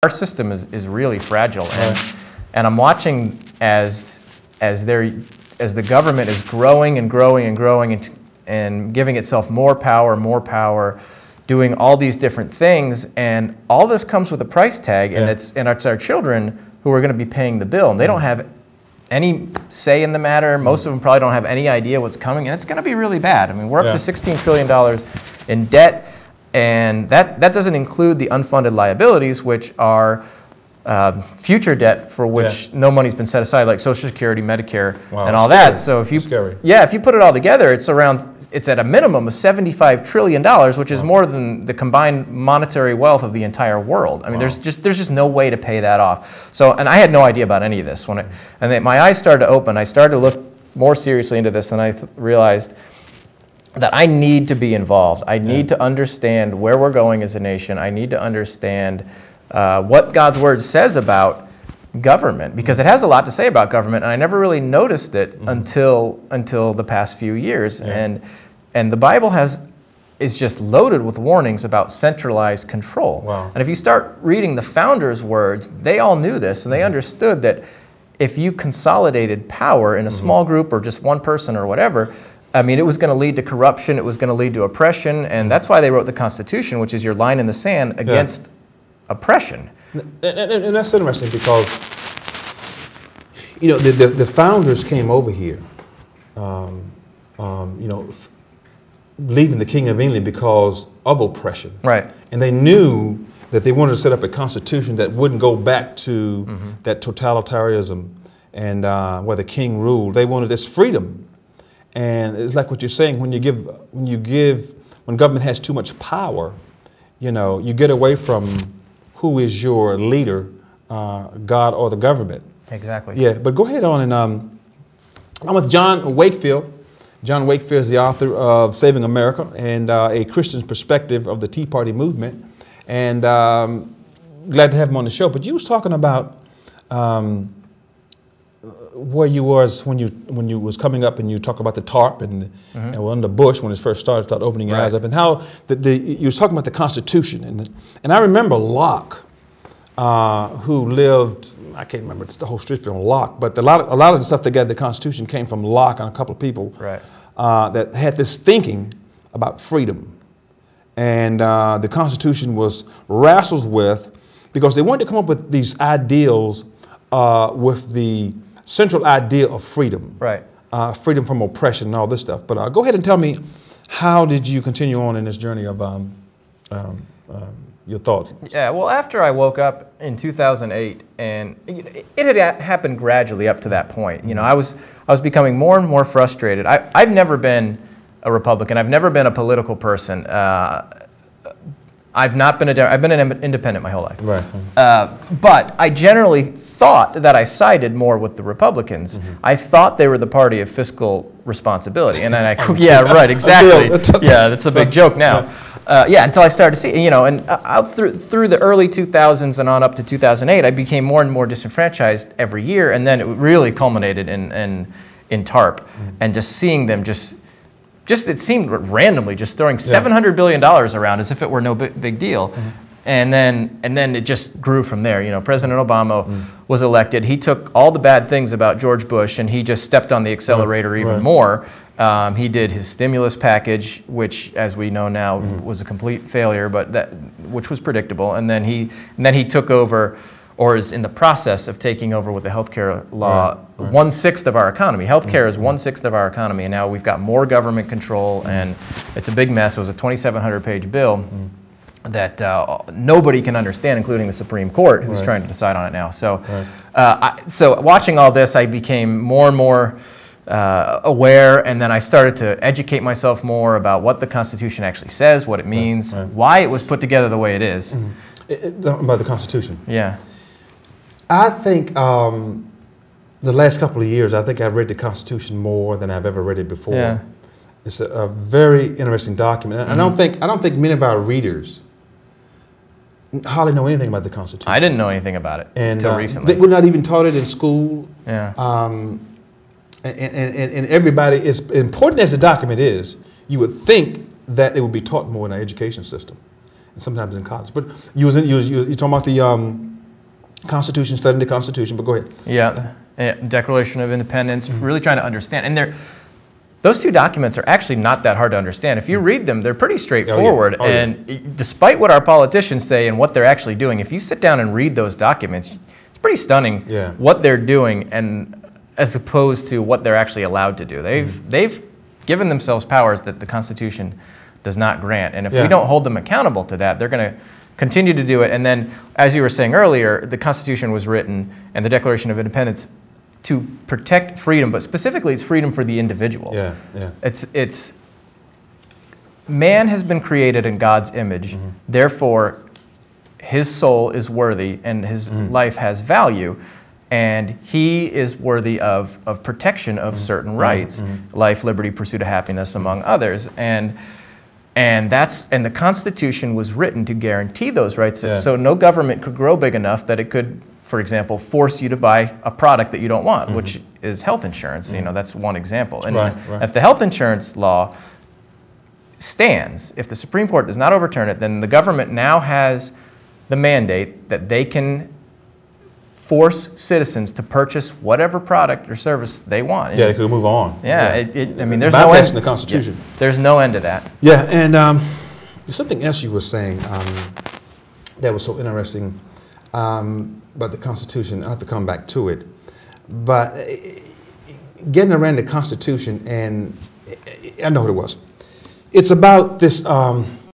our system is really fragile, and I'm watching as the government is growing and growing and growing and giving itself more power, doing all these different things, and all this comes with a price tag, and it's our children who are going to be paying the bill, and they don't have any say in the matter. Most of them probably don't have any idea what's coming, and it's going to be really bad. I mean, we're up to $16 trillion in debt. And that doesn't include the unfunded liabilities, which are future debt for which no money's been set aside, like Social Security, Medicare, and all that. So if you if you put it all together, it's at a minimum of $75 trillion, which is more than the combined monetary wealth of the entire world. I mean, there's just no way to pay that off. So, and I had no idea about any of this my eyes started to open. I started to look more seriously into this, and I realized that I need to be involved. I need to understand where we're going as a nation. I need to understand what God's Word says about government, because it has a lot to say about government, and I never really noticed it until the past few years. And the Bible is just loaded with warnings about centralized control. And if you start reading the founders' words, they all knew this, and they understood that if you consolidated power in a small group or just one person or whatever, I mean, it was going to lead to corruption, it was going to lead to oppression, and that's why they wrote the Constitution, which is your line in the sand against oppression. And that's interesting because, you know, the founders came over here, you know, leaving the King of England because of oppression. Right. And they knew that they wanted to set up a constitution that wouldn't go back to that totalitarianism and where the king ruled. They wanted this freedom. And it's like what you're saying, when government has too much power, you know, you get away from who is your leader, God or the government. Exactly. Yeah, but go ahead on, and I'm with John Wakefield. John Wakefield is the author of Saving America and A Christian's Perspective of the Tea Party Movement. And glad to have him on the show. But you was talking about where you was when you was coming up, and you talk about the TARP and under Bush when it first started opening your eyes up, and how you was talking about the Constitution, and I remember Locke, who lived, I can't remember, it's the whole street from Locke, but a lot of the stuff that got the Constitution came from Locke and a couple of people that had this thinking about freedom, and the Constitution was wrestled with because they wanted to come up with these ideals with the central idea of freedom, freedom from oppression and all this stuff. But go ahead and tell me, how did you continue on in this journey of your thoughts? Yeah, well, after I woke up in 2008, and it had happened gradually up to that point. You know, I was becoming more and more frustrated. I've never been a Republican. I've never been a political person. I've been an independent my whole life. But I generally thought that I sided more with the Republicans. I thought they were the party of fiscal responsibility, and then exactly. Yeah, that's a big joke now. Until I started to see, you know, and through the early 2000s and on up to 2008, I became more and more disenfranchised every year, and then it really culminated in TARP, and just seeing them it seemed randomly just throwing $700 billion around as if it were no big deal. And then it just grew from there. You know, President Obama was elected. He took all the bad things about George Bush, and he just stepped on the accelerator even more. He did his stimulus package, which, as we know now, was a complete failure, but which was predictable. And then he took over, or is in the process of taking over with the healthcare law, 1/6 of our economy. Healthcare is 1/6 of our economy, and now we've got more government control, and it's a big mess. It was a 2,700-page bill that nobody can understand, including the Supreme Court, who's trying to decide on it now. So, so watching all this, I became more and more aware, and then I started to educate myself more about what the Constitution actually says, what it means, why it was put together the way it is. About the Constitution. Yeah. I think the last couple of years, I think I've read the Constitution more than I've ever read it before. Yeah. It's a very interesting document. I don't think many of our readers hardly know anything about the Constitution. I didn't know anything about it until recently. We're not even taught it in school. Yeah. And everybody, as important as the document is, you would think that it would be taught more in our education system. and sometimes in college. But you talking about the Constitution, studying the Constitution. But go ahead. Yeah, Declaration of Independence. Really trying to understand, and those two documents are actually not that hard to understand. If you read them, they're pretty straightforward. Oh, yeah. And despite what our politicians say and what they're actually doing, if you sit down and read those documents, it's pretty stunning what they're doing, and as opposed to what they're actually allowed to do. They've given themselves powers that the Constitution does not grant. And if we don't hold them accountable to that, they're going to continue to do it. And then, as you were saying earlier, the Constitution was written and the Declaration of Independence to protect freedom, but specifically it's freedom for the individual. It's man has been created in God's image, therefore his soul is worthy and his life has value, and he is worthy of protection of certain rights, life, liberty, pursuit of happiness, among others. And the Constitution was written to guarantee those rights, so no government could grow big enough that it could, for example, force you to buy a product that you don't want, which is health insurance. You know, that's one example. And if the health insurance law stands, if the Supreme Court does not overturn it, then the government now has the mandate that they can force citizens to purchase whatever product or service they want. They could move on. I mean, there's no end to the Constitution. There's no end to that. And there's something else you were saying that was so interesting about the Constitution. I'll have to come back to it. But getting around the Constitution, and I know what it was. It's about this